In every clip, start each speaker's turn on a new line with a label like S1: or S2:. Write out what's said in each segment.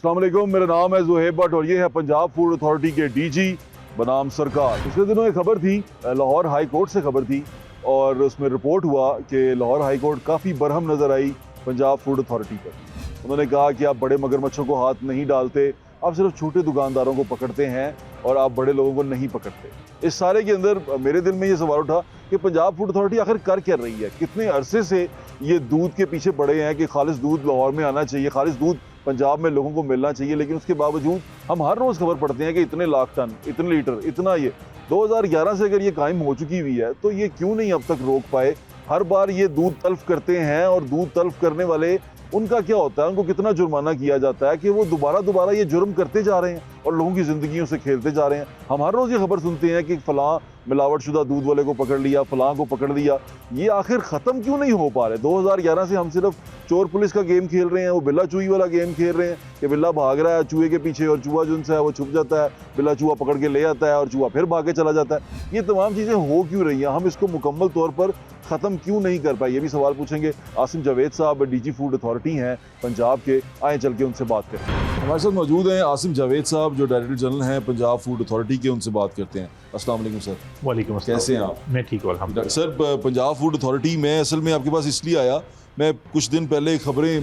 S1: अस्सलाम वालेकुम, मेरा नाम है ज़ुहैब भट्ट और ये है पंजाब फूड अथॉरिटी के डीजी बनाम सरकार। पिछले दिनों एक खबर थी, लाहौर हाई कोर्ट से खबर थी और उसमें रिपोर्ट हुआ कि लाहौर हाई कोर्ट काफ़ी बरहम नज़र आई पंजाब फूड अथॉरिटी पर। उन्होंने कहा कि आप बड़े मगरमच्छों को हाथ नहीं डालते, आप सिर्फ छोटे दुकानदारों को पकड़ते हैं और आप बड़े लोगों को नहीं पकड़ते। इस सारे के अंदर मेरे दिल में ये सवाल उठा कि पंजाब फूड अथॉरिटी आखिर कर क्या रही है। कितने अरसे से ये दूध के पीछे पड़े हैं कि खालिस दूध लाहौर में आना चाहिए, खालिस दूध पंजाब में लोगों को मिलना चाहिए, लेकिन उसके बावजूद हम हर रोज़ खबर पढ़ते हैं कि इतने लाख टन, इतने लीटर, इतना ये 2011 से अगर ये कायम हो चुकी हुई है तो ये क्यों नहीं अब तक रोक पाए। हर बार ये दूध तल्फ करते हैं और दूध तल्फ करने वाले उनका क्या होता है, उनको कितना जुर्माना किया जाता है कि वो दोबारा ये जुर्म करते जा रहे हैं और लोगों की ज़िंदगियों से खेलते जा रहे हैं। हम हर रोज़ ये खबर सुनते हैं कि फ़लाँ मिलावटशुदा दूध वाले को पकड़ लिया, फ़लाँ को पकड़ लिया। ये आखिर ख़त्म क्यों नहीं हो पा रहे? 2011 से हम सिर्फ चोर पुलिस का गेम खेल रहे हैं, वो बिल्ला चूही वाला गेम खेल रहे हैं कि बिल्ला भाग रहा है चूहे के पीछे और चूहा जो उनसे है वो छुप जाता है, बिल्ला चूहा पकड़ के ले आता है और चूहा फिर भाग के चला जाता है। ये तमाम चीज़ें हो क्यों रही हैं? हम इसको मुकम्मल तौर पर ख़त्म क्यों नहीं कर पाए? ये भी सवाल पूछेंगे। आसिम जावेद साहब डीजी फूड अथॉरिटी हैं पंजाब के, आए चल के उनसे बात करें। हमारे साथ मौजूद हैं आसिम जावेद साहब जो डायरेक्टर जनरल हैं पंजाब फूड अथॉरिटी के, उनसे बात करते हैं। अस्सलाम वालेकुम सर।
S2: वालेकुम अस्सलाम।
S1: कैसे हैं आप?
S2: मैं ठीक हूँ अल्हम्दुलिल्लाह।
S1: सर, पंजाब फूड अथॉरिटी में असल में आपके पास इसलिए आया, मैं कुछ दिन पहले खबरें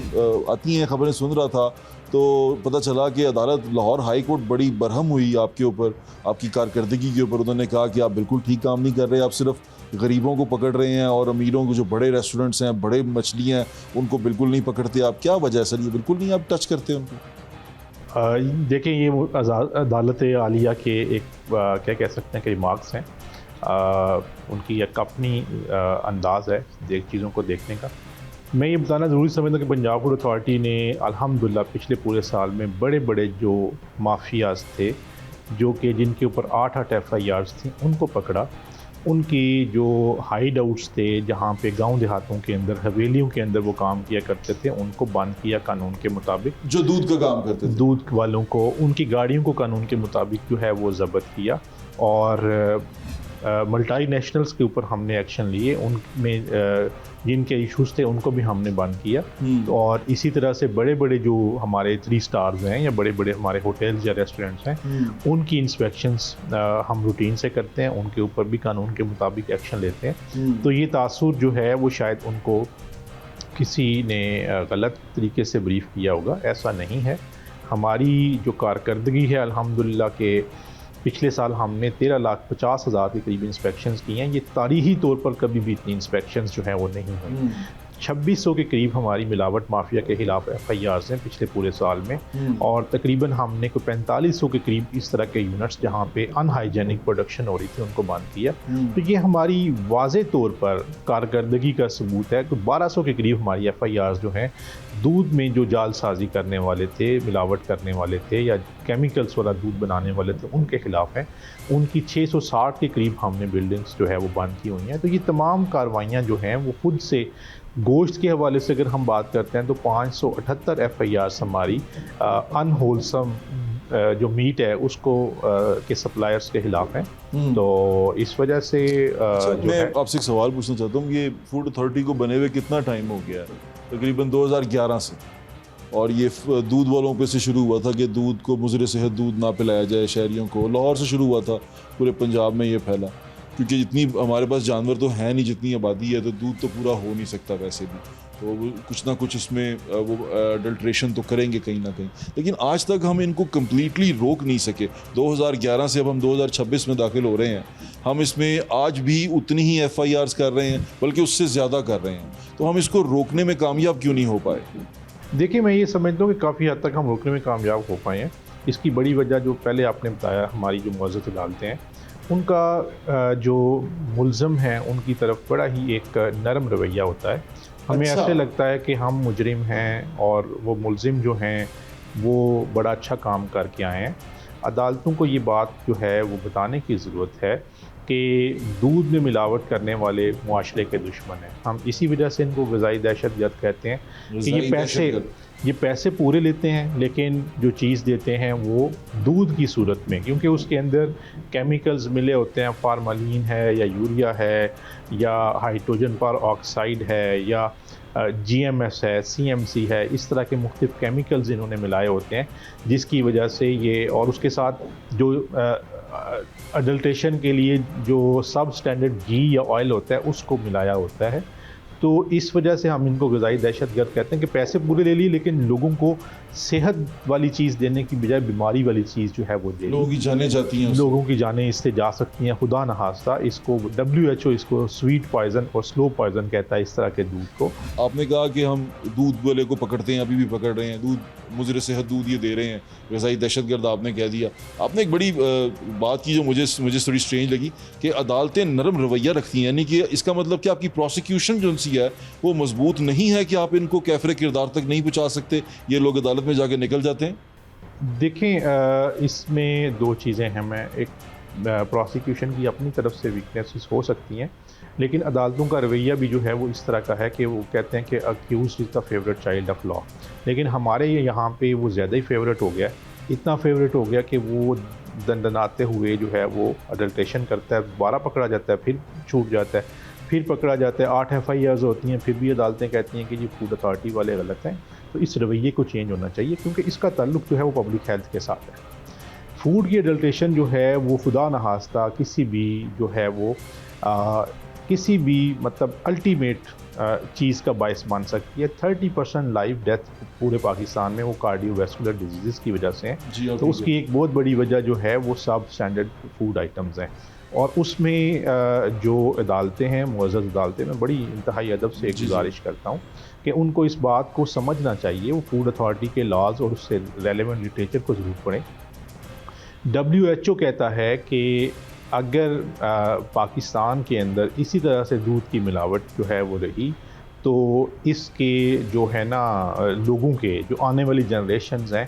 S1: आती हैं, खबरें सुन रहा था तो पता चला कि अदालत लाहौर हाई कोर्ट बड़ी बरहम हुई आपके ऊपर, आपकी कारकर्दगी के ऊपर। उन्होंने कहा कि आप बिल्कुल ठीक काम नहीं कर रहे, आप सिर्फ गरीबों को पकड़ रहे हैं और अमीरों को, जो बड़े रेस्टोरेंट्स हैं, बड़े मछलियाँ हैं, उनको बिल्कुल नहीं पकड़ते आप। क्या वजह है सर, ये बिल्कुल नहीं आप टच करते उनको?
S2: देखिए, ये अदालत आलिया के एक क्या कह सकते हैं कि रिमार्क्स हैं। उनकी एक अपनी अंदाज़ है चीज़ों को देखने का। मैं ये बताना ज़रूरी समझता हूँ कि पंजाब फूड अथॉरिटी ने अल्हम्दुलिल्लाह पिछले पूरे साल में बड़े बड़े जो माफियाज थे, जो कि जिनके ऊपर 8 FIRs थी, उनको पकड़ा। उनकी जो हाइड आउट्स थे, जहाँ पे गांव देहातों के अंदर, हवेलियों के अंदर वो काम किया करते थे, उनको बंद किया कानून के मुताबिक।
S1: जो दूध का काम करते थे,
S2: दूध वालों को, उनकी गाड़ियों को कानून के मुताबिक जो है वो ज़ब्त किया और मल्टी नेशनल्स के ऊपर हमने एक्शन लिए। उनमें जिनके इश्यूज़ थे उनको भी हमने बंद किया। और इसी तरह से बड़े बड़े जो हमारे 3 स्टार्स हैं या बड़े बड़े हमारे होटल्स या रेस्टोरेंट्स हैं, उनकी इंस्पेक्शंस हम रूटीन से करते हैं, उनके ऊपर भी कानून के मुताबिक एक्शन लेते हैं। तो ये तासुर जो है वो शायद उनको किसी ने गलत तरीके से ब्रीफ किया होगा, ऐसा नहीं है। हमारी जो कारकर्दगी है अल्हम्दुलिल्लाह के पिछले साल हमने 13,50,000 के करीब इंस्पेक्शंस की हैं। ये तारीखी तौर पर कभी भी इतनी इंस्पेक्शंस जो हैं वो नहीं हुई। 2600 के करीब हमारी मिलावट माफिया के खिलाफ FIRs हैं पिछले पूरे साल में, और तकरीबन हमने कोई 4500 के करीब इस तरह के यूनिट्स जहाँ पे अनहाइजेनिक प्रोडक्शन हो रही थी उनको बंद किया। तो ये हमारी वाज़े तौर पर कारकर्दगी का सबूत है। तो 1200 के करीब हमारी FIRs जो हैं दूध में जो जालसाजी करने वाले थे, मिलावट करने वाले थे या केमिकल्स वाला दूध बनाने वाले थे, उनके खिलाफ है। उनकी 660 के करीब हमने बिल्डिंग्स जो है वो बंद की हुई हैं। तो ये तमाम कार्रवाइयाँ जो हैं वो खुद से, गोश्त के हवाले से अगर हम बात करते हैं तो 578 FIRs हमारी अनहोलसम जो मीट है उसको के सप्लायर्स के खिलाफ हैं। तो इस वजह से
S1: मैं आपसे एक सवाल पूछना चाहता हूँ, ये फूड अथॉरिटी को बने हुए कितना टाइम हो गया है? तकरीबन 2011 से, और ये दूध वालों पे से शुरू हुआ था कि दूध को मुज़र सेहत दूध ना पिलाया जाए शहरियों को। लाहौर से शुरू हुआ था, पूरे पंजाब में ये फैला, क्योंकि जितनी हमारे पास जानवर तो है नहीं, जितनी आबादी है, तो दूध तो पूरा हो नहीं सकता वैसे भी, तो वो कुछ ना कुछ इसमें वो अडल्ट्रेशन तो करेंगे कहीं ना कहीं। लेकिन आज तक हम इनको कम्प्लीटली रोक नहीं सके। 2011 से अब हम 2026 में दाखिल हो रहे हैं, हम इसमें आज भी उतनी ही FIRs कर रहे हैं, बल्कि उससे ज़्यादा कर रहे हैं। तो हम इसको रोकने में कामयाब क्यों नहीं हो पाए?
S2: देखिए, मैं ये समझता हूँ कि काफ़ी हद तक हम रोकने में कामयाब हो पाए हैं। इसकी बड़ी वजह जो पहले आपने बताया, हमारी जो मुअज़्ज़ज़ अदालतें हैं उनका जो मुल्ज़म हैं उनकी तरफ बड़ा ही एक नरम रवैया होता है। हमें ऐसे लगता है कि हम मुजरिम हैं और वो मुल्ज़िम जो हैं वो बड़ा अच्छा काम करके आए हैं। अदालतों को ये बात जो है वो बताने की ज़रूरत है कि दूध में मिलावट करने वाले मुआशरे के दुश्मन हैं। हम इसी वजह से इनको ग़िज़ाई दहशतगर्द कहते हैं कि ये पैसे पूरे लेते हैं, लेकिन जो चीज़ देते हैं वो दूध की सूरत में, क्योंकि उसके अंदर केमिकल्स मिले होते हैं। फार्मालिन है या यूरिया है या हाइड्रोजन पर ऑक्साइड है या GMS है, CMC है, इस तरह के मुख्तलिफ केमिकल्स इन्होंने मिलाए होते हैं, जिसकी वजह से ये, और उसके साथ जो अडल्ट्रेशन के लिए जो सब स्टैंडर्ड घी या ऑयल होता है उसको मिलाया होता है। तो इस वजह से हम इनको ग़िज़ाई दहशतगर्द कहते हैं कि पैसे पूरे ले लिए लेकिन लोगों को सेहत वाली चीज़ देने की बजाय बीमारी वाली चीज़ जो है वो दे,
S1: लोगों की जानें जाती हैं,
S2: लोगों की जानें इससे जा सकती हैं खुदा न खास्ता। इसको WHO इसको स्वीट पॉइजन और स्लो पॉइजन कहता है इस तरह के दूध को।
S1: आपने कहा कि हम दूध वाले को पकड़ते हैं, अभी भी पकड़ रहे हैं, दूध मुज़र सेहत दूध ये दे रहे हैं, ग़िज़ाई दहशतगर्द आपने कह दिया। आपने एक बड़ी बात की जो मुझे थोड़ी स्ट्रेंज लगी कि अदालतें नरम रवैया रखती हैं, यानी कि इसका मतलब कि आपकी प्रोसिक्यूशन जो सी है वो मजबूत नहीं है कि आप इनको कैफरे किरदार तक नहीं पहुँचा सकते, ये लोग अदालत में जाके निकल जाते हैं।
S2: देखें, इसमें दो चीज़ें हैं। मैं एक, प्रोसिक्यूशन की अपनी तरफ से वीकनेसेस हो सकती हैं, लेकिन अदालतों का रवैया भी जो है वो इस तरह का है कि वो कहते हैं कि accuse is the favourite child of law. लेकिन हमारे यहाँ पे वो ज़्यादा ही फेवरेट हो गया, इतना फेवरेट हो गया कि वो दंडनाते हुए जो है वो अडल्ट्रेशन करता है, दोबारा पकड़ा जाता है, फिर छूट जाता है, फिर पकड़ा जाता है, 8 FIRs होती हैं, फिर भी अदालतें कहती हैं कि जी फूड अथॉरिटी वाले गलत हैं। तो इस रवैये को चेंज होना चाहिए, क्योंकि इसका ताल्लुक जो है वो पब्लिक हेल्थ के साथ है। फूड की अडल्ट्रेशन जो है वो खुदा न खास्ता किसी भी जो है वो किसी भी मतलब अल्टीमेट चीज़ का बायस बन सकती है। 30% लाइफ डेथ पूरे पाकिस्तान में वो कार्डियोवैस्कुलर डिजीज़ की वजह से हैं। तो उसकी एक बहुत बड़ी वजह जो है वो सब स्टैंडर्ड फूड आइटम्स हैं, और उसमें जो अदालतें हैं, मुअज़्ज़ज़ अदालतें, मैं बड़ी इंतहाई अदब से एक गुजारिश करता हूँ कि उनको इस बात को समझना चाहिए, वो फूड अथॉरिटी के लॉज और उससे रेलेवेंट लिटरेचर को ज़रूर पढ़ें। WHO कहता है कि अगर पाकिस्तान के अंदर इसी तरह से दूध की मिलावट जो है वो रही, तो इसके जो है ना लोगों के जो आने वाली जनरेशन्स हैं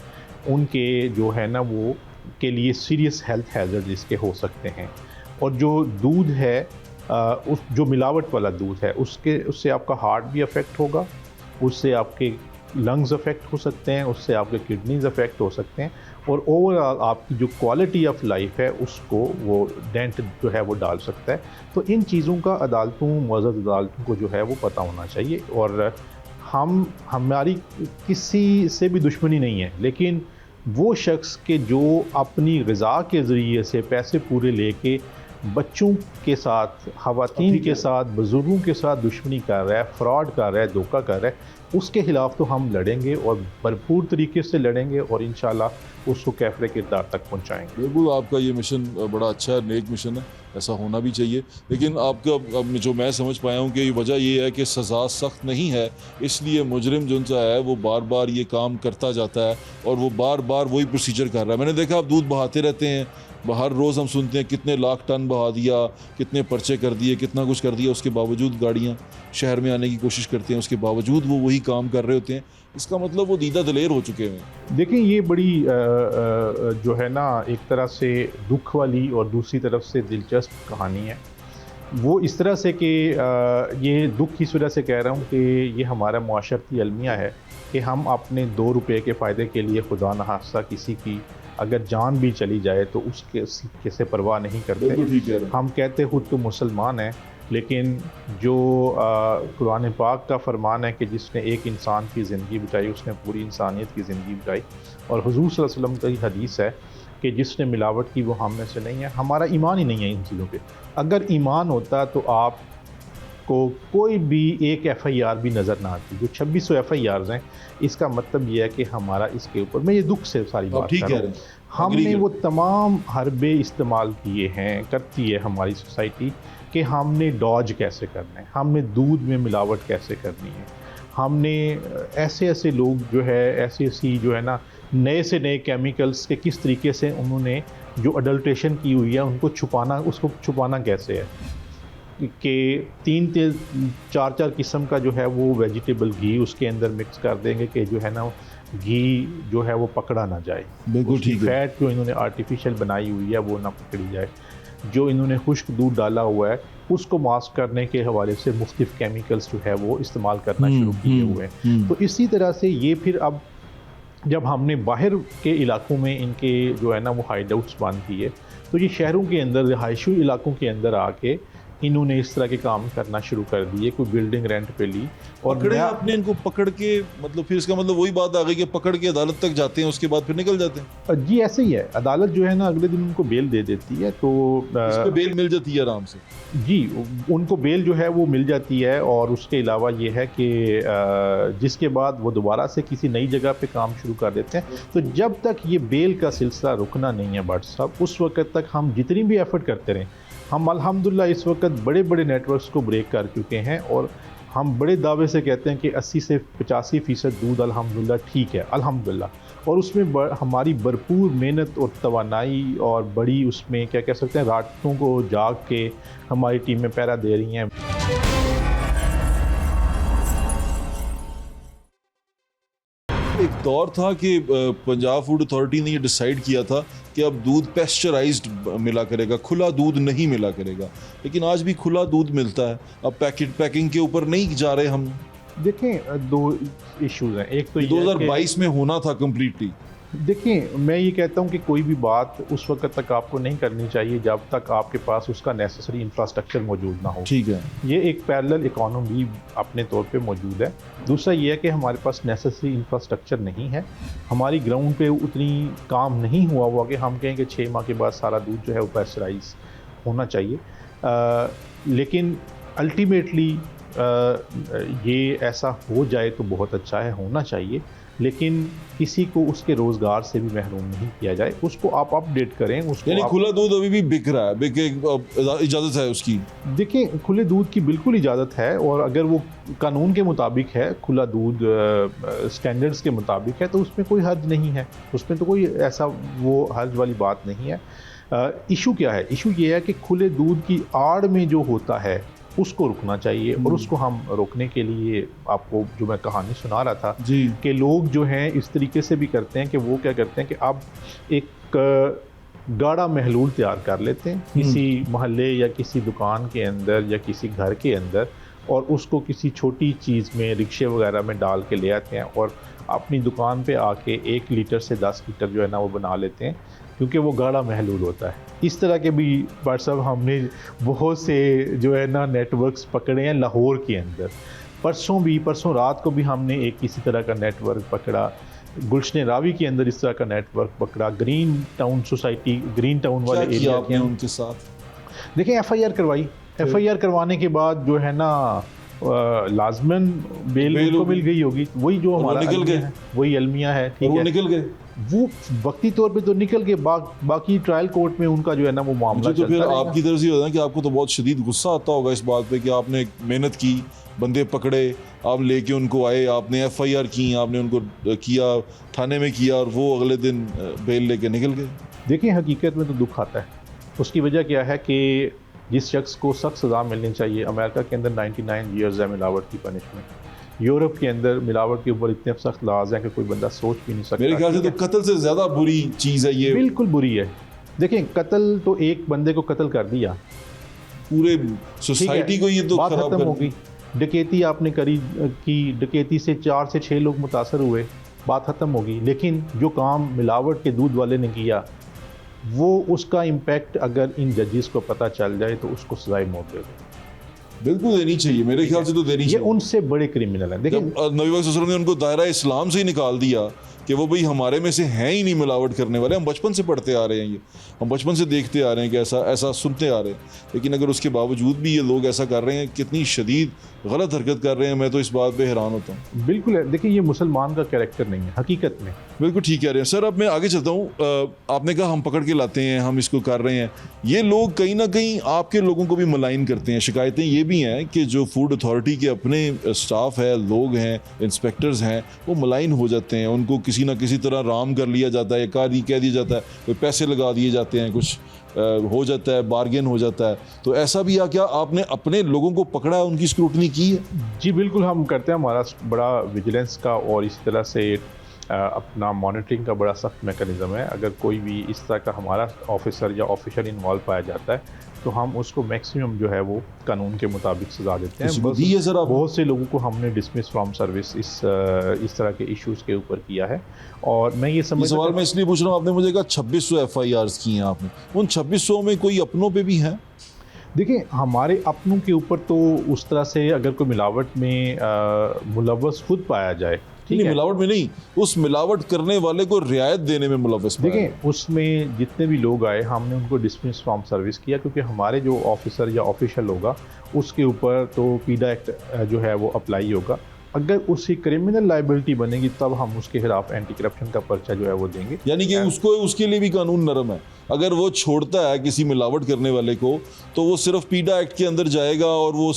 S2: उनके जो है ना वो के लिए सीरियस हेल्थ हैज़र्ड इसके हो सकते हैं। और जो दूध है उस जो मिलावट वाला दूध है उससे आपका हार्ट भी अफेक्ट होगा, उससे आपके लंग्स अफेक्ट हो सकते हैं, उससे आपके किडनीज अफेक्ट हो सकते हैं, और ओवरऑल आपकी जो क्वालिटी ऑफ लाइफ है उसको वो डेंट जो है वो डाल सकता है। तो इन चीज़ों का अदालतों, मुअज़्ज़ज़ अदालतों को जो है वो पता होना चाहिए। और हमारी किसी से भी दुश्मनी नहीं है, लेकिन वो शख्स के जो अपनी ग़िज़ा के ज़रिए से पैसे पूरे लेके बच्चों के साथ, ख़वातीन के साथ, बुज़ुर्गों के साथ दुश्मनी कर रहा है, फ्रॉड कर रहा है, धोखा कर रहा है, उसके ख़िलाफ़ तो हम लड़ेंगे और भरपूर तरीके से लड़ेंगे और इंशाल्लाह उसको कैफ़रे किरदार तक पहुँचाएँगे।
S1: बिल्कुल, आपका ये मिशन बड़ा अच्छा है, नेक मिशन है, ऐसा होना भी चाहिए। लेकिन आपका अब जो मैं समझ पाया हूँ कि वजह ये है कि सज़ा सख्त नहीं है, इसलिए मुजरिम जो सा है वो बार बार ये काम करता जाता है और वो बार बार वही प्रोसीजर कर रहा है। मैंने देखा आप दूध बहाते रहते हैं, हर रोज़ हम सुनते हैं कितने लाख टन बहा दिया, कितने पर्चे कर दिए, कितना कुछ कर दिया, उसके बावजूद गाड़ियाँ शहर में आने की कोशिश करते हैं, उसके बावजूद वो वही काम कर रहे होते हैं। इसका मतलब वो दीदा दलेर हो चुके हैं।
S2: देखिए, ये बड़ी जो है ना एक तरह से दुख वाली और दूसरी तरफ से दिलचस्प कहानी है। वो इस तरह से कि ये दुख इस वजह से कह रहा हूँ कि ये हमारा मुआशरती अलमिया है कि हम अपने 2 रुपये के फ़ायदे के लिए खुदा न खास्ता किसी की अगर जान भी चली जाए तो उसके से परवाह नहीं करते। हम कहते खुद तो मुसलमान हैं, लेकिन जो कुरान पाक का फरमान है कि जिसने एक इंसान की ज़िंदगी बचाई उसने पूरी इंसानियत की ज़िंदगी बचाई, और हुज़ूर सल्लल्लाहु अलैहि वसल्लम की हदीस है कि जिसने मिलावट की वो हम में से नहीं है। हमारा ईमान ही नहीं है इन चीज़ों पे। अगर ईमान होता तो आपको कोई भी एक FIR भी नज़र ना आती। जो 2600 FIRs हैं, इसका मतलब ये है कि हमारा इसके ऊपर, मैं ये दुख से सारी बात कर रहा हूँ, हमने वो तमाम हरबे इस्तेमाल किए हैं, करती है हमारी सोसाइटी, कि हमने डॉज कैसे करना है, हमने दूध में मिलावट कैसे करनी है, हमने ऐसे लोग जो है ऐसी जो है ना नए से नए केमिकल्स के किस तरीके से उन्होंने जो अडल्ट्रेशन की हुई है उनको छुपाना, उसको छुपाना कैसे है कि 3-4 किस्म का जो है वो वेजिटेबल घी उसके अंदर मिक्स कर देंगे कि जो है ना घी जो है वो पकड़ा ना जाए।
S1: बिल्कुल ठीक है।
S2: फैट जो इन्होंने आर्टिफिशियल बनाई हुई है वो ना पकड़ी जाए। जो इन्होंने खुश्क दूध डाला हुआ है उसको मास्क करने के हवाले से मुख्तलिफ केमिकल्स जो है वो इस्तेमाल करना शुरू किए हुए हैं। तो इसी तरह से ये फिर अब जब हमने बाहर के इलाकों में इनके जो है ना वो हाइड आउट्स बंद किए, तो ये शहरों के अंदर, रिहायशी इलाकों के अंदर आके इन्होंने इस तरह के काम करना शुरू कर दिए, कोई बिल्डिंग रेंट पे ली और
S1: पकड़े आपने इनको, पकड़ के मतलब फिर इसका मतलब वही बात आ गई कि पकड़ के अदालत तक जाते हैं, उसके बाद फिर निकल जाते हैं।
S2: जी ऐसे ही है, अदालत जो है ना अगले दिन उनको बेल दे देती है, तो
S1: इस पे बेल मिल जाती है आराम से।
S2: जी उनको बेल जो है वो मिल जाती है। और उसके अलावा ये है कि जिसके बाद वो दोबारा से किसी नई जगह पे काम शुरू कर देते हैं। तो जब तक ये बेल का सिलसिला रुकना नहीं है भट्ट साहब, उस वक्त तक हम जितनी भी एफर्ट करते रहें, हम अल्हम्दुलिल्लाह इस वक्त बड़े बड़े नेटवर्क्स को ब्रेक कर चुके हैं और हम बड़े दावे से कहते हैं कि 80 से 85% दूध अल्हम्दुलिल्लाह ठीक है, अल्हम्दुलिल्लाह। और उसमें हमारी भरपूर मेहनत और तवानाई और बड़ी उसमें क्या कह सकते हैं रातों को जाग के हमारी टीमें पहरा दे रही हैं।
S1: एक दौर था कि पंजाब फूड अथॉरिटी ने ये डिसाइड किया था कि अब दूध पेस्चराइज्ड मिला करेगा, खुला दूध नहीं मिला करेगा, लेकिन आज भी खुला दूध मिलता है। अब पैकिंग के ऊपर नहीं जा रहे हम।
S2: देखें दो इश्यूज हैं, एक तो
S1: 2022 में होना था कम्प्लीटली।
S2: देखिए मैं ये कहता हूँ कि कोई भी बात उस वक्त तक आपको नहीं करनी चाहिए जब तक आपके पास उसका नेसेसरी इंफ्रास्ट्रक्चर मौजूद ना हो।
S1: ठीक है,
S2: ये एक पैरेलल इकोनॉमी अपने तौर पे मौजूद है। दूसरा ये है कि हमारे पास नेसेसरी इंफ्रास्ट्रक्चर नहीं है, हमारी ग्राउंड पे उतनी काम नहीं हुआ कि हम कहें कि 6 माह के बाद सारा दूध जो है वो पैस्चराइज होना चाहिए। लेकिन अल्टीमेटली ये ऐसा हो जाए तो बहुत अच्छा है, होना चाहिए, लेकिन किसी को उसके रोज़गार से भी महरूम नहीं किया जाए। उसको आप अपडेट करें, उसको
S1: यानी खुला दूध अभी भी बिक रहा है, इजाज़त है उसकी।
S2: देखिए खुले दूध की बिल्कुल इजाज़त है और अगर वो कानून के मुताबिक है, खुला दूध स्टैंडर्ड्स के मुताबिक है, तो उसमें कोई हर्ज नहीं है, उसमें तो कोई ऐसा वो हर्ज वाली बात नहीं है। इशू क्या है? इशू ये है कि खुले दूध की आड़ में जो होता है उसको रुकना चाहिए। और उसको हम रोकने के लिए आपको जो मैं कहानी सुना रहा था
S1: जी
S2: कि लोग जो हैं इस तरीके से भी करते हैं कि वो क्या करते हैं कि अब एक गाढ़ा महलूल तैयार कर लेते हैं किसी मोहल्ले या किसी दुकान के अंदर या किसी घर के अंदर, और उसको किसी छोटी चीज़ में रिक्शे वगैरह में डाल के ले आते हैं और अपनी दुकान पे आके 1 लीटर से 10 लीटर जो है ना वो बना लेते हैं, क्योंकि वो गाढ़ा महलूल होता है। इस तरह के भी व्हाट्सएप हमने बहुत से जो है ना नेटवर्क्स पकड़े हैं लाहौर के अंदर। परसों रात को भी हमने एक किसी तरह का नेटवर्क पकड़ा, गुलशन रावी के अंदर इस तरह का नेटवर्क पकड़ा, green town society, green town वाले एरिया के
S1: उनके साथ।
S2: देखें FIR करवाई, FIR करवाने के बाद जो है ना लाजमन बेल उनको मिल गई होगी, वही जो हमारा
S1: निकल गए,
S2: वही अलमिया है, ठीक है,
S1: निकल गए।
S2: वो वक्ती तौर पे तो निकल के बाकी ट्रायल कोर्ट में उनका जो है ना वो मामला
S1: तो फिर आपकी तरफ से होता है कि आपको तो बहुत शदीद गुस्सा आता होगा इस बात पे कि आपने मेहनत की, बंदे पकड़े, आप लेके उनको आए, आपने FIR की, आपने उनको किया, थाने में किया, और वो अगले दिन बेल लेके निकल गए।
S2: देखिए हकीकत में तो दुख आता है। उसकी वजह क्या है कि जिस शख्स को सख्त सज़ा मिलनी चाहिए, अमेरिका के अंदर 99 ईयर्स है मिलावट की पनिशमेंट, यूरोप के अंदर मिलावट के ऊपर इतने सख्त लाज हैं कि कोई बंदा सोच भी नहीं सकता।
S1: मेरे ख्याल से तो कत्ल से ज़्यादा बुरी चीज़ है ये।
S2: बिल्कुल बुरी है। देखें कत्ल तो एक बंदे को कत्ल कर दिया,
S1: पूरे सोसाइटी को ये तो
S2: बात
S1: खराब
S2: खत्म
S1: कर
S2: हो गई। डकैती आपने करी की, डकैती से 4 से 6 लोग मुतासर हुए, बात ख़त्म हो गई। लेकिन जो काम मिलावट के दूध वाले ने किया, वो उसका इम्पैक्ट अगर इन जजेस को पता चल जाए तो उसको सजाए मौत दे दे।
S1: बिल्कुल देनी चाहिए, मेरे ख्याल से तो देनी चाहिए।
S2: ये उनसे बड़े क्रिमिनल हैं। देखिए
S1: नबी पाक सल्लल्लाहु अलैहि वसल्लम ने उनको दायरा इस्लाम से ही निकाल दिया कि वो भाई हमारे में से हैं ही नहीं मिलावट करने वाले। हम बचपन से पढ़ते आ रहे हैं, ये हम बचपन से देखते आ रहे हैं कि ऐसा सुनते आ रहे हैं, लेकिन अगर उसके बावजूद भी ये लोग ऐसा कर रहे हैं, कितनी शदीद गलत हरकत कर रहे हैं, मैं तो इस बात पे हैरान होता हूँ।
S2: बिल्कुल है। देखिए ये मुसलमान का कैरेक्टर नहीं है हकीकत में।
S1: बिल्कुल ठीक कह रहे हैं सर। अब मैं आगे चलता हूँ। आपने कहा हम पकड़ के लाते हैं, हम इसको कर रहे हैं, ये लोग कहीं ना कहीं आपके लोगों को भी मलाइन करते हैं। शिकायतें ये भी हैं कि जो फूड अथॉरिटी के अपने स्टाफ है, लोग हैं, इंस्पेक्टर्स हैं, वो मलाइन हो जाते हैं, उनको किसी ना किसी तरह राम कर लिया जाता है, कह दिया जाता है, कोई पैसे लगा दिए जाते हैं, कुछ हो जाता है, बार्गेन हो जाता है। तो ऐसा भी क्या आपने अपने लोगों को पकड़ा है, उनकी स्क्रूटनी की है?
S2: जी बिल्कुल हम करते हैं। हमारा बड़ा विजिलेंस का और इस तरह से अपना मॉनिटरिंग का बड़ा सख्त मैकेनिज़्म है। अगर कोई भी इस तरह का हमारा ऑफिसर या ऑफिसर इन्वॉल्व पाया जाता है तो हम उसको मैक्सिमम जो है वो कानून के मुताबिक सजा देते हैं। बहुत से लोगों को हमने डिसमिस फ्रॉम सर्विस इस तरह के इश्यूज़ के ऊपर किया है। और मैं ये समझ
S1: सवाल मैं इसलिए पूछ रहा हूँ, आपने मुझे कहा 2600 FIRs की हैं आपने, उन 2600 में कोई अपनों पे भी हैं?
S2: देखिए हमारे अपनों के ऊपर तो उस तरह से अगर कोई मिलावट में मुलव्वस खुद पाया जाए, ठीक
S1: नहीं,
S2: है,
S1: मिलावट में नहीं, उस मिलावट करने वाले को रियायत देने में मुलव्वस पाया
S2: देखिए
S1: गया।
S2: उसमें जितने भी लोग आए हमने उनको डिसमिस फ्रॉम सर्विस किया, क्योंकि हमारे जो ऑफिसर या ऑफिशियल होगा उसके ऊपर तो पीडा एक्ट जो है वो अप्लाई होगा। अगर उसकी क्रिमिनल लाइबिलिटी बनेगी तब हम उसके खिलाफ एंटी करप्शन का पर्चा जो है वो देंगे।
S1: यानी कि उसको उसके लिए भी कानून नरम है। अगर वो छोड़ता है किसी मिलावट करने वाले को तो वो सिर्फ पीडा एक्ट के अंदर जाएगा और वो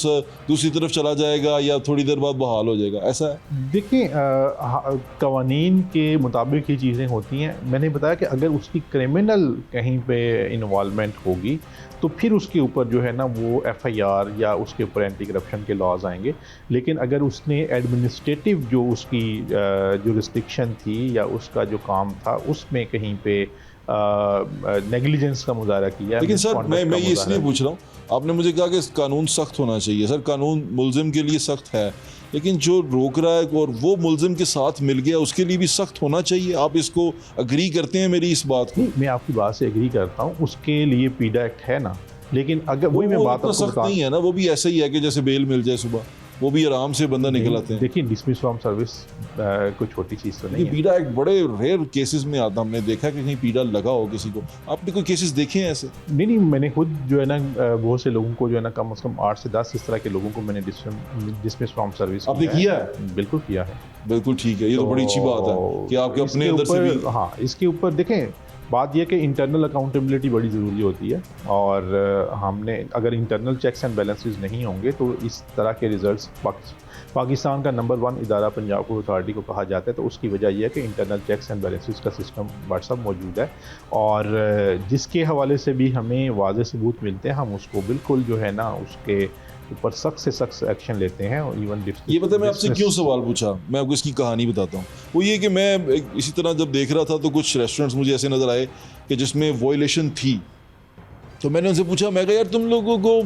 S1: दूसरी तरफ चला जाएगा या थोड़ी देर बाद बहाल हो जाएगा, ऐसा है?
S2: देखिए कवानीन के मुताबिक ये चीज़ें होती हैं। मैंने बताया कि अगर उसकी क्रिमिनल कहीं पे इन्वॉल्वमेंट होगी तो फिर उसके ऊपर जो है ना वो एफआईआर या उसके ऊपर एंटी करप्शन के लॉज आएंगे। लेकिन अगर उसने एडमिनिस्ट्रेटिव जो उसकी जो रिस्ट्रिक्शन थी या उसका जो काम था उसमें कहीं पे नेग्लिजेंस का मुजाहरा किया।
S1: लेकिन सर मैं ये इसलिए पूछ रहा हूँ, आपने मुझे कहा कि कानून सख्त होना चाहिए। सर कानून मुल्जिम के लिए सख्त है, लेकिन जो रोक रहा है और वो मुल्जिम के साथ मिल गया उसके लिए भी सख्त होना चाहिए। आप इसको अग्री करते हैं मेरी इस बात को?
S2: नहीं, मैं आपकी बात से एग्री करता हूँ, उसके लिए पीडा एक्ट है ना। लेकिन अगर वही मैं बात आपको
S1: सख्त नहीं है ना, वो भी ऐसा ही है कि जैसे बेल मिल जाए सुबह, वो भी आराम से बंदा निकल आते हैं।
S2: देखिए डिसमिस फ्रॉम सर्विस कोई छोटी चीज़ तो नहीं है।
S1: पीडा एक्ट बड़े रेयर केसेस में आता, हमने देखा कि कहीं पीडा लगा हो किसी को। आपने कोई केसेस देखे हैं ऐसे?
S2: नहीं, मैंने खुद जो है ना बहुत से लोगों को जो है ना कम से कम 8 से 10 इस तरह के लोगों को मैंने डिसमिस फ्रॉम सर्विस
S1: आपने किया है?
S2: बिल्कुल किया है।
S1: बिल्कुल ठीक है, ये तो बड़ी अच्छी बात है कि आपके अपने अंदर से भी।
S2: हाँ, इसके ऊपर देखें बात यह कि इंटरनल अकाउंटेबिलिटी बड़ी ज़रूरी होती है और हमने अगर इंटरनल चेक्स एंड बैलेंसेस नहीं होंगे तो इस तरह के रिजल्ट्स पाकिस्तान का नंबर 1 इदारा पंजाब फूड अथॉरिटी को कहा जाता है। तो उसकी वजह यह है कि इंटरनल चेक्स एंड बैलेंसेस का सिस्टम व्हाट्सअप मौजूद है और जिसके हवाले से भी हमें वाज़ेह सबूत मिलते हैं हम उसको बिल्कुल जो है ना उसके ऊपर सख्त से सख्त एक्शन लेते हैं। और इवन
S1: ये पता है मैं आपसे क्यों सवाल पूछा? मैं आपको इसकी कहानी बताता हूँ। वो ये कि मैं इसी तरह जब देख रहा था तो कुछ रेस्टोरेंट्स मुझे ऐसे नज़र आए कि जिसमें वॉयलेशन थी। तो मैंने उनसे पूछा, मैं कहा यार तुम लोगों को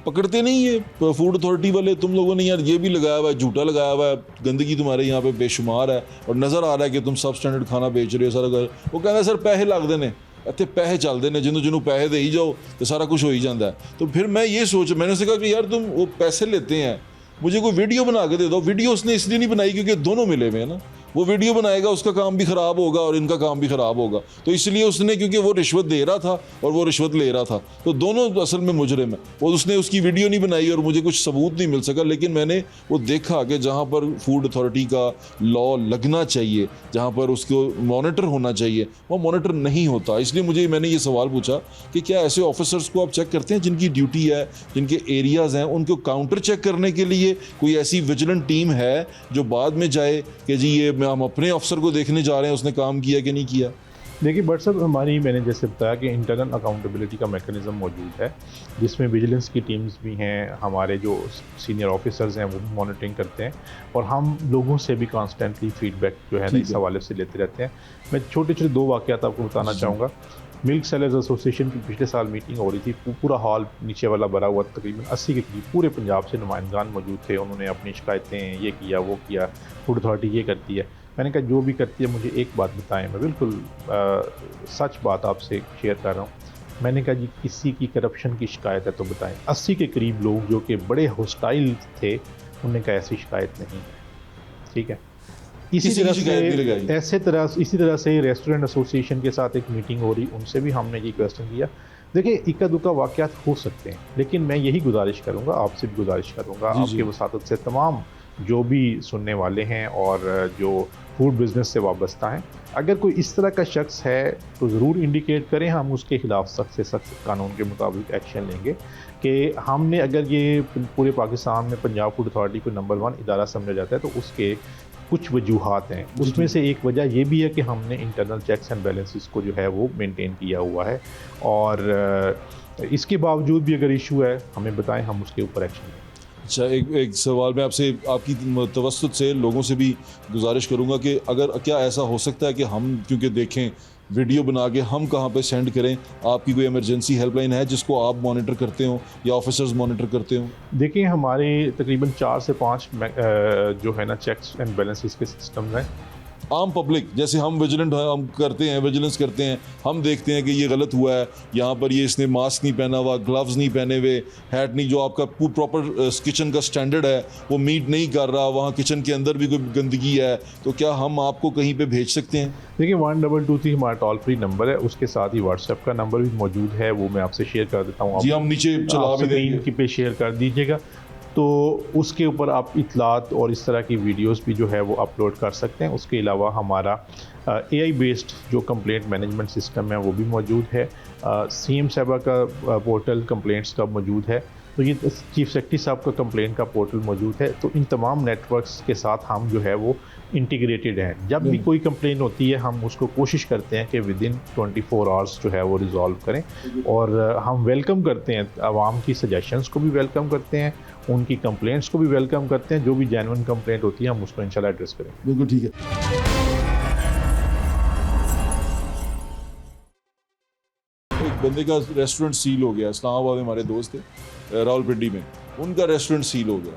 S1: पकड़ते नहीं है फूड अथॉरिटी वाले? तुम लोगों ने यार ये भी लगाया हुआ है, झूठा लगाया हुआ है, गंदगी तुम्हारे यहाँ पे बेशुमार है और नज़र आ रहा है कि तुम सब स्टैंडर्ड खाना बेच रहे हो सारा घर। वो कहना सर पैसे लग देने, ਇੱਥੇ पैसे चलते हैं, जिन्होंने पैसे दे ही जाओ तो सारा कुछ हो ही जाता है। तो फिर मैं ये मैंने उससे कहा कि यार तुम वो पैसे लेते हैं, मुझे कोई वीडियो बना के दे दो। वीडियो उसने इसलिए नहीं बनाई क्योंकि दोनों मिले हुए हैं ना। वो वीडियो बनाएगा उसका काम भी ख़राब होगा और इनका काम भी ख़राब होगा। तो इसलिए उसने, क्योंकि वो रिश्वत दे रहा था और वो रिश्वत ले रहा था, तो दोनों असल में मुजरिम है। वो उसने उसकी वीडियो नहीं बनाई और मुझे कुछ सबूत नहीं मिल सका। लेकिन मैंने वो देखा कि जहाँ पर फूड अथॉरिटी का लॉ लगना चाहिए, जहाँ पर उसको मॉनिटर होना चाहिए, वो मॉनिटर नहीं होता। इसलिए मैंने ये सवाल पूछा कि क्या ऐसे ऑफिसर्स को आप चेक करते हैं जिनकी ड्यूटी है, जिनके एरियाज़ हैं, उनको काउंटर चेक करने के लिए कोई ऐसी विजिलेंट टीम है जो बाद में जाए कि जी ये हम अपने अफसर को देखने जा रहे हैं उसने काम किया कि नहीं किया?
S2: देखिए बट साहब हमारी, मैंने जैसे बताया कि इंटरनल अकाउंटेबिलिटी का मैकेनिज्म मौजूद है जिसमें विजिलेंस की टीम्स भी हैं, हमारे जो सीनियर ऑफिसर्स हैं वो भी मॉनिटरिंग करते हैं और हम लोगों से भी कॉन्स्टेंटली फीडबैक जो है ना इस हवाले से लेते रहते हैं। मैं छोटे छोटे 2 वाक़यात आपको बताना चाहूँगा। मिल्क सेलर्स एसोसिएशन की पिछले साल मीटिंग हो रही थी, पूरा हॉल नीचे वाला भरा हुआ, तकरीबन 80 के करीब पूरे पंजाब से नुमाइंदान मौजूद थे। उन्होंने अपनी शिकायतें ये किया वो किया, फूड अथॉरिटी ये करती है। मैंने कहा जो भी करती है मुझे एक बात बताएं, मैं बिल्कुल सच बात आपसे शेयर कर रहा हूँ। मैंने कहा जी किसी की करप्शन की शिकायत है तो बताएं। 80 के करीब लोग जो कि बड़े हॉस्टाइल थे उन्होंने कहा ऐसी शिकायत नहीं है, ठीक है। इसी तरह से रेस्टोरेंट एसोसिएशन के साथ एक मीटिंग हो रही, उनसे भी हमने ये क्वेश्चन किया। देखिए इक्का दुक्का वाक़यात हो सकते हैं, लेकिन मैं यही गुजारिश करूँगा, आपसे भी गुजारिश करूँगा, आपके वसातत से तमाम जो भी सुनने वाले हैं और जो फूड बिज़नेस से वाबस्ता हैं, अगर कोई इस तरह का शख्स है तो ज़रूर इंडिकेट करें, हम उसके ख़िलाफ़ सख्त से सख्त कानून के मुताबिक एक्शन लेंगे। कि हमने अगर ये पूरे पाकिस्तान में पंजाब फूड अथॉरिटी को नंबर 1 इदारा समझा जाता है तो उसके कुछ वजूहात हैं। उसमें से एक वजह ये भी है कि हमने इंटरनल चेक्स एंड बैलेंसेस को जो है वो मेंटेन किया हुआ है और इसके बावजूद भी अगर इशू है हमें बताएं, हम उसके ऊपर एक्शन लें।
S1: अच्छा, एक सवाल मैं आपसे आपकी तवस्सुत से लोगों से भी गुजारिश करूंगा कि अगर क्या ऐसा हो सकता है कि हम क्योंकि देखें वीडियो बना के हम कहाँ पे सेंड करें? आपकी कोई इमरजेंसी हेल्पलाइन है जिसको आप मॉनिटर करते हो या ऑफिसर्स मॉनिटर करते हो?
S2: देखिए हमारे तकरीबन 4 से 5 जो है ना चेक्स एंड बैलेंसेस के सिस्टम्स हैं
S1: आम पब्लिक जैसे हम विजिलेंट हम करते हैं, विजिलेंस करते हैं, हम देखते हैं कि ये गलत हुआ है, यहाँ पर ये इसने मास्क नहीं पहना हुआ, ग्लव्स नहीं पहने हुए, हैट नहीं, जो आपका प्रॉपर किचन का स्टैंडर्ड है वो मीट नहीं कर रहा, वहाँ किचन के अंदर भी कोई गंदगी है, तो क्या हम आपको कहीं पे भेज सकते हैं?
S2: देखिए 1223 हमारा टोल फ्री नंबर है, उसके साथ ही व्हाट्सएप का नंबर भी मौजूद है, वो मैं आपसे शेयर कर देता हूँ।
S1: जी हम नीचे चला भी देंगे
S2: की पे शेयर कर दीजिएगा, तो उसके ऊपर आप इतलात और इस तरह की वीडियोस भी जो है वो अपलोड कर सकते हैं। उसके अलावा हमारा AI बेस्ड जो कंप्लेंट मैनेजमेंट सिस्टम है वो भी मौजूद है, CM साहबा का पोर्टल कंप्लेंट्स का मौजूद है, तो ये चीफ सेक्रेटरी साहब का कंप्लेंट का पोर्टल मौजूद है। तो इन तमाम नेटवर्क्स के साथ हम जो है वो इंटीग्रेटेड हैं। जब भी कोई कंप्लेंट होती है हम उसको कोशिश करते हैं कि विद इन 24 आवर्स जो है वो रिजॉल्व करें, और हम वेलकम करते हैं आवाम की सजेशंस को भी वेलकम करते हैं, उनकी कंप्लेंट्स को भी वेलकम करते हैं। जो भी जेन्युइन कंप्लेंट होती है हम उसको इंशाल्लाह एड्रेस करें।
S1: बिल्कुल ठीक है। एक बंदे का रेस्टोरेंट सील हो गया, इस्लामाबाद में हमारे दोस्त थे, रावलपिंडी में, उनका रेस्टोरेंट सील हो गया।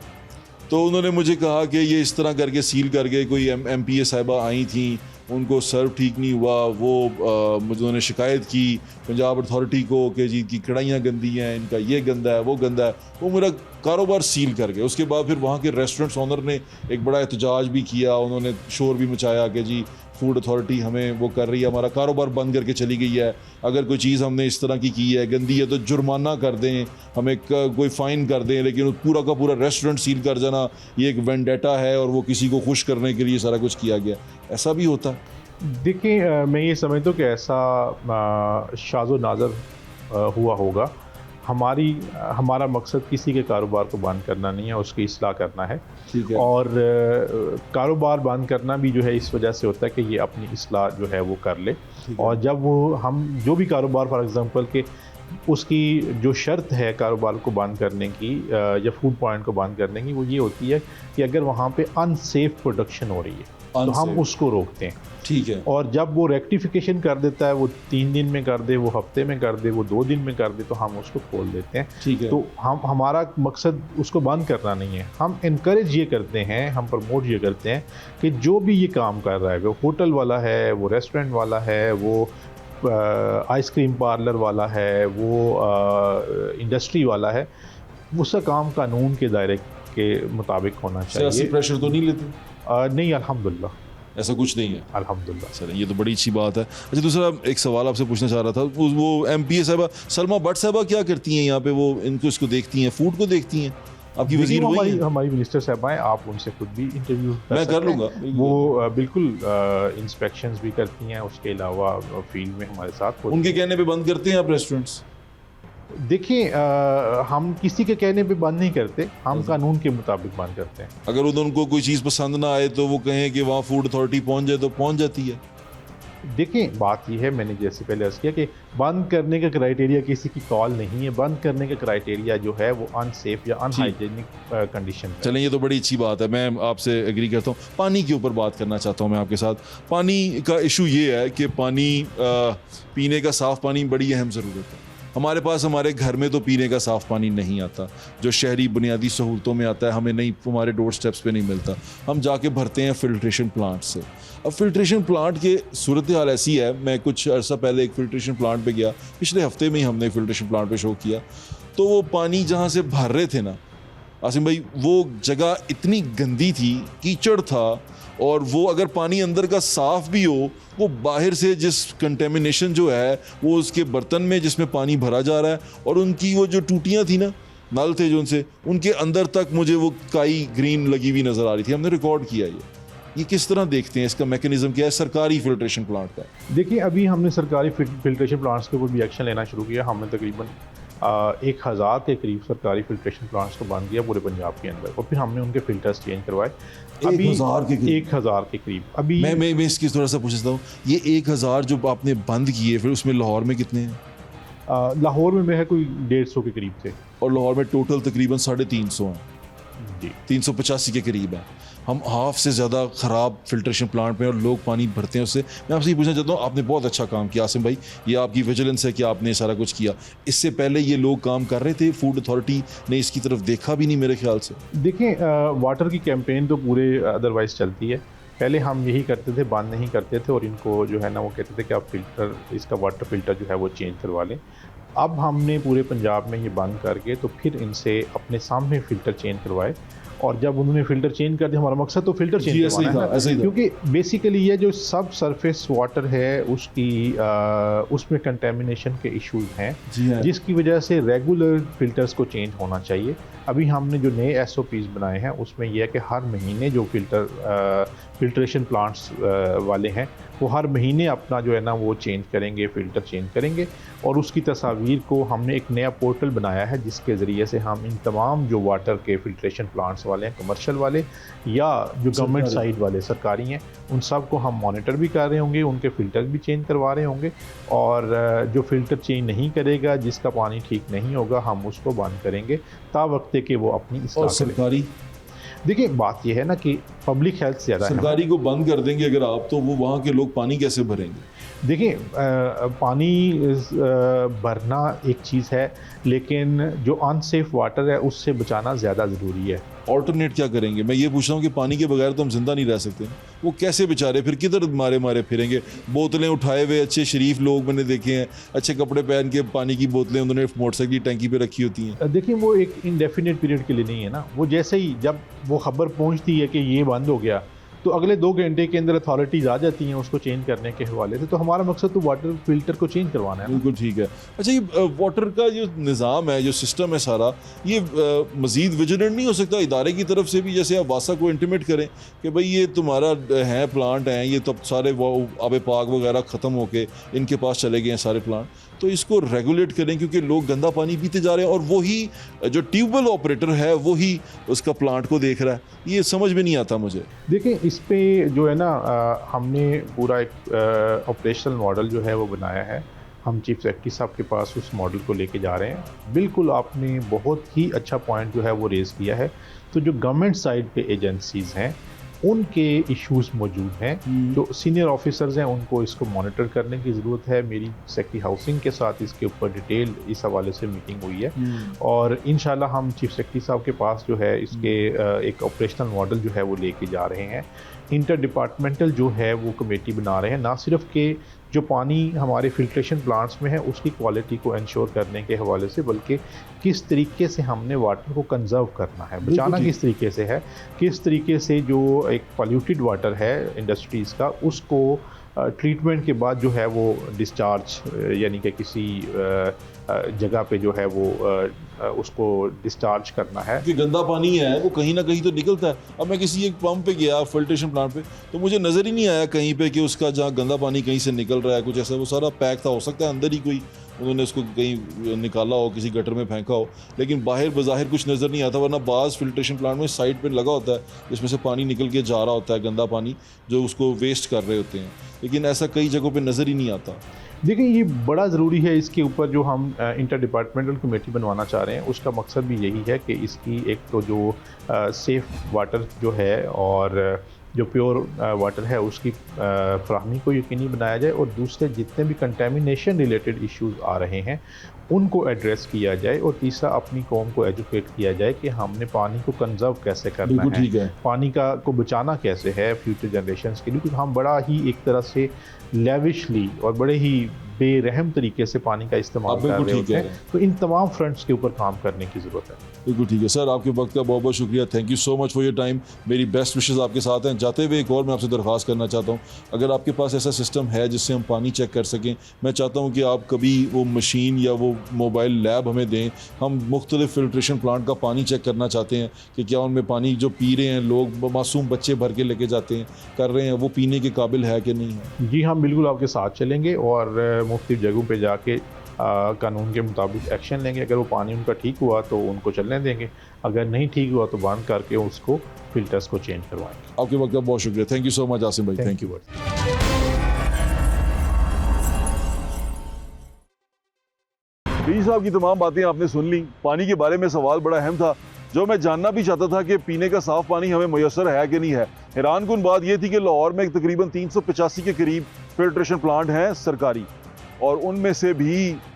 S1: तो उन्होंने मुझे कहा कि ये इस तरह करके सील कर गए, कोई MPA साहिबा आई थी, उनको सर्व ठीक नहीं हुआ, वो मुझे उन्होंने शिकायत की पंजाब अथॉरिटी को कि जी की कढ़ाइयाँ गंदी हैं, इनका ये गंदा है, वो गंदा है, वो मेरा कारोबार सील कर गए। उसके बाद फिर वहाँ के रेस्टोरेंट्स ओनर ने एक बड़ा एहतजाज भी किया, उन्होंने शोर भी मचाया कि जी फूड अथॉरिटी हमें वो कर रही है, हमारा कारोबार बंद करके चली गई है, अगर कोई चीज़ हमने इस तरह की है गंदी है तो जुर्माना कर दें, हमें कोई फ़ाइन कर दें, लेकिन पूरा का पूरा रेस्टोरेंट सील कर जाना ये एक वेंडेटा है और वो किसी को खुश करने के लिए सारा कुछ किया गया। ऐसा भी होता है?
S2: देखिए मैं ये समझता हूँ कि ऐसा शाज़ो नाज़र हुआ होगा। हमारा मकसद किसी के कारोबार को बंद करना नहीं है, उसकी इस्लाह करना है।
S1: ठीक है।
S2: और कारोबार बंद करना भी जो है इस वजह से होता है कि ये अपनी इस्लाह जो है वो कर ले, और जब वो हम जो भी कारोबार फॉर एग्जांपल के उसकी जो शर्त है कारोबार को बंद करने की या फूड पॉइंट को बंद करने की, वो ये होती है कि अगर वहाँ पे अनसेफ प्रोडक्शन हो रही है तो हम उसको रोकते हैं।
S1: ठीक है।
S2: और जब वो रेक्टिफिकेशन कर देता है, वो 3 दिन में कर दे, वो हफ्ते में कर दे, वो 2 दिन में कर दे, तो हम उसको खोल देते हैं।
S1: ठीक है।
S2: तो हमारा मकसद उसको बंद करना नहीं है, हम इनकरेज ये करते हैं, हम प्रमोट ये करते हैं कि जो भी ये काम कर रहा है, वो होटल वाला है, वो रेस्टोरेंट वाला है, वो आइसक्रीम पार्लर वाला है, वो इंडस्ट्री वाला है, उसका काम कानून के दायरे के मुताबिक होना चाहिए।
S1: प्रेशर तो नहीं लेते?
S2: नहीं, अल्हम्दुलिल्लाह
S1: ऐसा कुछ नहीं है,
S2: अल्हम्दुलिल्लाह।
S1: सर ये तो बड़ी अच्छी बात है। अच्छा दूसरा एक सवाल आपसे पूछना चाह रहा था, वो MPA साहबा सलमा भट्ट साहबा क्या करती हैं यहाँ पे? वो इनको इसको देखती हैं, फूड को देखती हैं? आपकी वजीर वही है?
S2: हमारी मिनिस्टर साहबा हैं, आप उनसे खुद भी इंटरव्यू
S1: मैं कर लूँगा।
S2: वो बिल्कुल इंस्पेक्शंस भी करती हैं, उसके अलावा फील्ड में हमारे साथ।
S1: उनके कहने पे बंद करते हैं आप रेस्टोरेंट्स?
S2: देखिए हम किसी के कहने पे बंद नहीं करते, हम कानून के मुताबिक बंद करते हैं।
S1: अगर उनको कोई चीज़ पसंद ना आए तो वो कहें कि वहाँ फूड अथॉरिटी पहुँच जाए तो पहुँच जाती है।
S2: देखिए बात यह है, मैंने जैसे पहले अर्ज़ किया कि बंद करने का क्राइटेरिया किसी की कॉल नहीं है, बंद करने का क्राइटेरिया जो है वो अनसेफ या अनहाइजीनिक कंडीशन है।
S1: चलें ये तो बड़ी अच्छी बात है, मैं आपसे एग्री करता हूँ। पानी के ऊपर बात करना चाहता हूँ मैं आपके साथ। पानी का इशू ये है कि पानी पीने का साफ़ पानी बड़ी अहम ज़रूरत है। हमारे पास हमारे घर में तो पीने का साफ़ पानी नहीं आता, जो शहरी बुनियादी सहूलतों में आता है हमें नहीं, हमारे डोर स्टेप्स पे नहीं मिलता, हम जाके भरते हैं फ़िल्ट्रेशन प्लांट से। अब फ़िल्ट्रेशन प्लांट की सूरत हाल ऐसी है, मैं कुछ अर्सा पहले एक फ़िल्ट्रेशन प्लांट पे गया, पिछले हफ्ते में ही हमने फ़िल्ट्रेशन प्लांट पे शो किया, तो वो पानी जहाँ से भर रहे थे ना आसिम भाई, वो जगह इतनी गंदी थी, कीचड़ था, और वो अगर पानी अंदर का साफ़ भी हो, वो बाहर से जिस कंटेमिनेशन जो है वो उसके बर्तन में जिसमें पानी भरा जा रहा है, और उनकी वो जो टूटियाँ थी ना, नल थे जो उनसे, उनके अंदर तक मुझे वो काई ग्रीन लगी हुई नज़र आ रही थी। हमने रिकॉर्ड किया ये किस तरह देखते हैं, इसका मैकेनिज्म क्या है सरकारी फ़िल्ट्रेशन प्लांट का?
S2: देखिए अभी हमने सरकारी फ़िल्ट्रेशन प्लांट्स के ऊपर भी एक्शन लेना शुरू किया। हमने तकरीबन 1000 के करीब सरकारी फ़िल्ट्रेशन प्लांट्स को बांध दिया पूरे पंजाब के अंदर, और फिर हमने उनके फ़िल्टर्स चेंज करवाए। अभी 1000 के करीब अभी
S1: मैं इसकी थोड़ा सा पूछता हूँ, ये 1000 जो आपने बंद किए, फिर उसमें लाहौर में कितने हैं?
S2: लाहौर में है कोई 150 के करीब थे,
S3: और लाहौर में टोटल तकरीबन 350 हैं
S2: जी,
S3: 385 के करीब है। हम हाफ से ज़्यादा ख़राब फिल्ट्रेशन प्लांट में और लोग पानी भरते हैं उससे। मैं आपसे ये पूछना चाहता हूँ, आपने बहुत अच्छा काम किया आसिम भाई, ये आपकी विजिलेंस है कि आपने सारा कुछ किया। इससे पहले ये लोग काम कर रहे थे, फूड अथॉरिटी ने इसकी तरफ देखा भी नहीं मेरे ख्याल से।
S2: देखिए वाटर की कैंपेन तो पूरे अदरवाइज़ चलती है, पहले हम यही करते थे, बंद नहीं करते थे और इनको जो है ना वो कहते थे कि आप फ़िल्टर, इसका वाटर फ़िल्टर जो है वो चेंज करवा लें। अब हमने पूरे पंजाब में ये बंद करके तो फिर इनसे अपने सामने फ़िल्टर चेंज करवाए, और जब उन्होंने फ़िल्टर चेंज कर दिया, हमारा मकसद तो फ़िल्टर चेंज करवाना है ना,
S3: ऐसे ही था।
S2: क्योंकि बेसिकली ये जो सब सरफेस वाटर है उसकी उसमें कंटेमिनेशन के इश्यूज हैं,
S3: जी हाँ,
S2: जिसकी वजह से रेगुलर फ़िल्टर्स को चेंज होना चाहिए। अभी हमने जो नए SOPs बनाए हैं उसमें यह है कि हर महीने जो फ़िल्ट्रेशन प्लांट्स वाले हैं वो हर महीने अपना जो है ना वो चेंज करेंगे, फ़िल्टर चेंज करेंगे, और उसकी तस्वीर को हमने एक नया पोर्टल बनाया है जिसके ज़रिए से हम इन तमाम जो वाटर के फ़िल्ट्रेशन प्लांट्स वाले हैं, कमर्शियल वाले या जो गवर्नमेंट साइड वाले सरकारी हैं, उन सब को हम मॉनिटर भी कर रहे होंगे, उनके फ़िल्टर भी चेंज करवा रहे होंगे, और जो फ़िल्टर चेंज नहीं करेगा, जिसका पानी ठीक नहीं होगा, हम उसको बंद करेंगे तावक्त कि वो अपनी
S3: और
S2: इस्लाह करे।
S3: सरकारी
S2: देखिए बात यह है ना कि पब्लिक हेल्थ ज़्यादा है।
S3: सरकारी को बंद कर देंगे अगर आप, तो वो वहाँ के लोग पानी कैसे भरेंगे?
S2: देखिए पानी भरना एक चीज़ है, लेकिन जो अनसेफ वाटर है उससे बचाना ज़्यादा ज़रूरी है।
S3: ऑल्टरनेट क्या करेंगे? मैं ये पूछ रहा हूँ कि पानी के बगैर तो हम जिंदा नहीं रह सकते। वो कैसे बेचारे फिर किधर मारे मारे फिरेंगे? बोतलें उठाए हुए अच्छे शरीफ लोग मैंने देखे हैं, अच्छे कपड़े पहन के पानी की बोतलें उन्होंने मोटरसाइकिल की टैंकी पे रखी होती हैं।
S2: देखिए वो एक इंडेफिनिट पीरियड के लिए नहीं है ना, वो जैसे ही जब वो खबर पहुंचती है कि ये बंद हो गया तो अगले 2 घंटे के अंदर अथॉरिटीज़ आ जाती हैं उसको चेंज करने के हवाले से। तो हमारा मकसद तो वाटर फिल्टर को चेंज करवाना है ना।
S3: बिल्कुल ठीक है। अच्छा, ये वाटर का जो निज़ाम है, जो सिस्टम है सारा, ये मज़ीद विजिलेंट नहीं हो सकता इदारे की तरफ से भी? जैसे आप वासा को इंटीमेट करें कि भाई ये तुम्हारा है प्लांट हैं, ये तो सारे वो आब पाक वगैरह ख़त्म होके इनके पास चले गए हैं सारे प्लांट, तो इसको रेगुलेट करें, क्योंकि लोग गंदा पानी पीते जा रहे हैं और वही जो ट्यूबवेल ऑपरेटर है वही उसका प्लांट को देख रहा है। ये समझ में नहीं आता मुझे।
S2: देखिए इस पे जो है ना हमने पूरा एक ऑपरेशनल मॉडल जो है वो बनाया है। हम चीफ सेक्रेटरी साहब के पास उस मॉडल को लेके जा रहे हैं। बिल्कुल आपने बहुत ही अच्छा पॉइंट जो है वो रेज़ किया है। तो जो गवर्नमेंट साइड पे एजेंसीज़ हैं उनके इश्यूज मौजूद हैं, जो सीनियर ऑफिसर्स हैं उनको इसको मॉनिटर करने की ज़रूरत है। मेरी सेक्रेटरी हाउसिंग के साथ इसके ऊपर डिटेल इस हवाले से मीटिंग हुई है, और इंशाल्लाह हम चीफ सेक्रेटरी साहब के पास जो है इसके एक ऑपरेशनल मॉडल जो है वो लेके जा रहे हैं। इंटर डिपार्टमेंटल जो है वो कमेटी बना रहे हैं, ना सिर्फ के जो पानी हमारे फिल्ट्रेशन प्लांट्स में है उसकी क्वालिटी को इंश्योर करने के हवाले से, बल्कि किस तरीके से हमने वाटर को कंजर्व करना है, बचाना किस तरीके से है, किस तरीके से जो एक पॉल्यूटेड वाटर है इंडस्ट्रीज़ का उसको ट्रीटमेंट के बाद जो है वो डिस्चार्ज यानी कि किसी जगह पे जो है वो उसको डिस्चार्ज करना है।
S3: कि गंदा पानी है वो कहीं ना कहीं तो निकलता है। अब मैं किसी एक पंप पे गया, फिल्ट्रेशन प्लांट पे, तो मुझे नज़र ही नहीं आया कहीं पे कि उसका जहाँ गंदा पानी कहीं से निकल रहा है कुछ ऐसा। वो सारा पैक था, हो सकता है अंदर ही कोई उन्होंने उसको कहीं निकाला हो, किसी गटर में फेंका हो, लेकिन बाहर बज़ाहिर कुछ नज़र नहीं आता। वरना बाज़ फिल्ट्रेशन प्लांट में साइड पे लगा होता है जिसमें से पानी निकल के जा रहा होता है, गंदा पानी जो उसको वेस्ट कर रहे होते हैं, लेकिन ऐसा कई जगहों पे नज़र ही नहीं आता।
S2: देखिए ये बड़ा ज़रूरी है। इसके ऊपर जो हम इंटर डिपार्टमेंटल कमेटी बनवाना चाह रहे हैं उसका मकसद भी यही है कि इसकी एक तो जो सेफ़ वाटर जो है और जो प्योर वाटर है उसकी फ्राहमी को यकीनी बनाया जाए, और दूसरे जितने भी कंटेमिनेशन रिलेटेड इश्यूज आ रहे हैं उनको एड्रेस किया जाए, और तीसरा अपनी कौम को एजुकेट किया जाए कि हमने पानी को कंजर्व कैसे करना है, पानी का को बचाना कैसे है फ्यूचर जनरेशन्स के लिए। क्योंकि हम बड़ा ही एक तरह से लेविशली और बड़े ही बेरहम तरीके से पानी का इस्तेमाल कर रहे होते हैं। तो इन तमाम फ्रंट्स के ऊपर काम करने की ज़रूरत है।
S3: बिल्कुल ठीक है सर, आपके वक्त का बहुत बहुत शुक्रिया। Thank you so much for your time. मेरी बेस्ट विशेस आपके साथ हैं। जाते हुए एक और मैं आपसे दरख्वास्त करना चाहता हूँ, अगर आपके पास ऐसा सिस्टम है जिससे हम पानी चेक कर सकें, मैं चाहता हूँ कि आप कभी वो मशीन या वो मोबाइल लैब हमें दें। हम मुख्तलिफ फिल्ट्रेशन प्लांट का पानी चेक करना चाहते हैं कि क्या उनमें पानी जो पी रहे हैं लोग, मासूम बच्चे भर के लेके जाते हैं कर रहे हैं, वो पीने के काबिल है कि नहीं है।
S2: जी हम बिल्कुल आपके साथ चलेंगे और मुख्तलिफ जगहों पे जाके कानून के मुताबिक एक्शन लेंगे। अगर वो पानी उनका ठीक हुआ तो उनको चलने देंगे, अगर नहीं ठीक हुआ तो बंद करके उसको फिल्टर्स को चेंज करवाएंगे।
S3: आपके वक्त का बहुत शुक्रिया। Thank you so much Asim भाई।
S2: Thank you.
S1: डीजी साहब की तमाम बातें आपने सुन ली। पानी के बारे में सवाल बड़ा अहम था जो मैं जानना भी चाहता था कि पीने का साफ पानी हमें मुयसर है कि नहीं है। हैरानकुन बात यह थी कि लाहौर में तकरीबन 385 के करीब फिल्ट्रेशन प्लांट हैं सरकारी, और उनमें से भी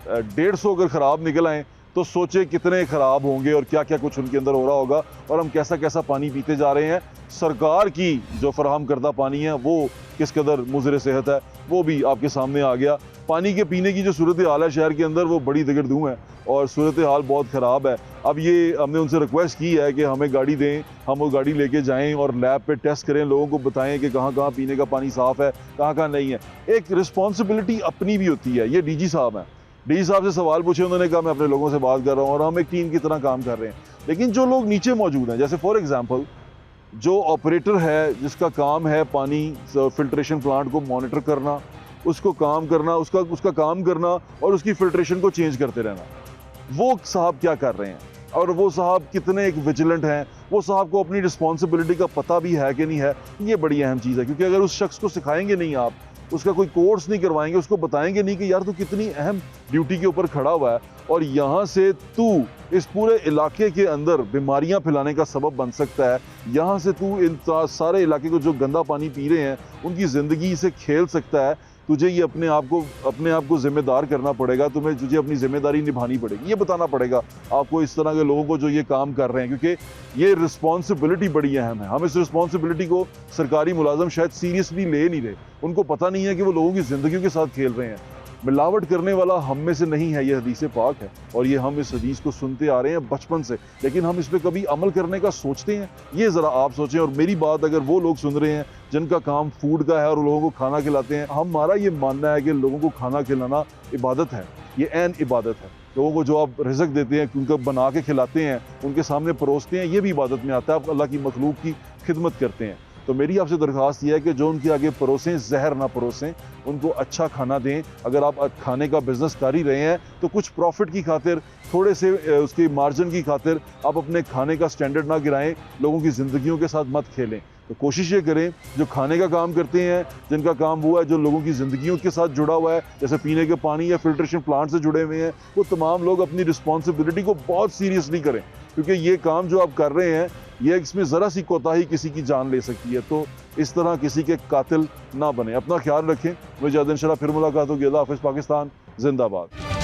S1: 150 अगर ख़राब निकल आए तो सोचे कितने ख़राब होंगे और क्या क्या कुछ उनके अंदर हो रहा होगा और हम कैसा कैसा पानी पीते जा रहे हैं। सरकार की जो फराहम करदा पानी है वो किस कदर मुज़र सेहत है वो भी आपके सामने आ गया। पानी के पीने की जो सूरत हाल है शहर के अंदर वो बड़ी दगड़दूँ है और सूरत हाल बहुत ख़राब है। अब ये हमने उनसे रिक्वेस्ट की है कि हमें गाड़ी दें, हम वो गाड़ी लेके जाएं और लैब पे टेस्ट करें, लोगों को बताएं कि कहाँ कहाँ पीने का पानी साफ़ है, कहाँ कहाँ नहीं है। एक रिस्पॉन्सिबिलिटी अपनी भी होती है। ये डीजी साहब हैं, डीजी साहब से सवाल पूछे, उन्होंने कहा मैं अपने लोगों से बात कर रहा हूँ और हम एक टीम की तरह काम कर रहे हैं। लेकिन जो लोग नीचे मौजूद हैं, जैसे फॉर एग्ज़ाम्पल जो ऑपरेटर है जिसका काम है पानी फिल्ट्रेशन प्लांट को मॉनिटर करना, उसको काम करना, उसका काम करना और उसकी फिल्ट्रेशन को चेंज करते रहना, वो साहब क्या कर रहे हैं और वो साहब कितने एक विजिलेंट हैं, वो साहब को अपनी रिस्पॉन्सिबिलिटी का पता भी है कि नहीं है। ये बड़ी अहम चीज़ है, क्योंकि अगर उस शख्स को सिखाएंगे नहीं, आप उसका कोई कोर्स नहीं करवाएंगे, उसको बताएंगे नहीं कि यार तू कितनी अहम ड्यूटी के ऊपर खड़ा हुआ है और यहाँ से तू इस पूरे इलाके के अंदर बीमारियाँ फैलाने का सबब बन सकता है, यहाँ से तू इन सारे इलाके को जो गंदा पानी पी रहे हैं उनकी ज़िंदगी से खेल सकता है, तुझे ये अपने आप को जिम्मेदार करना पड़ेगा, तुझे अपनी जिम्मेदारी निभानी पड़ेगी, ये बताना पड़ेगा आपको इस तरह के लोगों को जो ये काम कर रहे हैं, क्योंकि ये रिस्पॉन्सिबिलिटी बड़ी अहम है। हम इस रिस्पॉन्सिबिलिटी को सरकारी मुलाजम शायद सीरियसली ले नहीं रहे, उनको पता नहीं है कि वो लोगों की ज़िंदगी के साथ खेल रहे हैं। मिलावट करने वाला हम में से नहीं है, ये हदीस पाक है और ये हम इस हदीस को सुनते आ रहे हैं बचपन से, लेकिन हम इस पर कभी अमल करने का सोचते हैं? ये ज़रा आप सोचें। और मेरी बात अगर वो लोग सुन रहे हैं जिनका काम फूड का है और लोगों को खाना खिलाते हैं, हमारा ये मानना है कि लोगों को खाना खिलाना इबादत है, ये ऐन इबादत है। लोगों को जो आप रिज़्क देते हैं, उनको बना के खिलाते हैं, उनके सामने परोसते हैं, ये भी इबादत में आता है। आप अल्लाह की मखलूक की खिदमत करते हैं। तो मेरी आपसे दरख्वास्त यह है कि जो उनके आगे परोसें, जहर ना परोसें, उनको अच्छा खाना दें। अगर आप खाने का बिज़नेस कर ही रहे हैं तो कुछ प्रॉफिट की खातिर, थोड़े से उसकी मार्जिन की खातिर आप अपने खाने का स्टैंडर्ड ना गिराएं, लोगों की ज़िंदगियों के साथ मत खेलें। तो कोशिश ये करें जो खाने का काम करते हैं, जिनका काम हुआ है जो लोगों की ज़िंदगियों के साथ जुड़ा हुआ है, जैसे पीने के पानी या फिल्ट्रेशन प्लांट से जुड़े हुए हैं, वो तमाम लोग अपनी रिस्पॉन्सिबिलिटी को बहुत सीरियसली करें, क्योंकि ये काम जो आप कर रहे हैं ये इसमें ज़रा सी कोताही किसी की जान ले सकती है। तो इस तरह किसी के कातिल ना बने। अपना ख्याल रखें। मुझे इंशाल्लाह फिर मुलाकात होगी। अल्लाह हाफ़िज़। पाकिस्तान जिंदाबाद।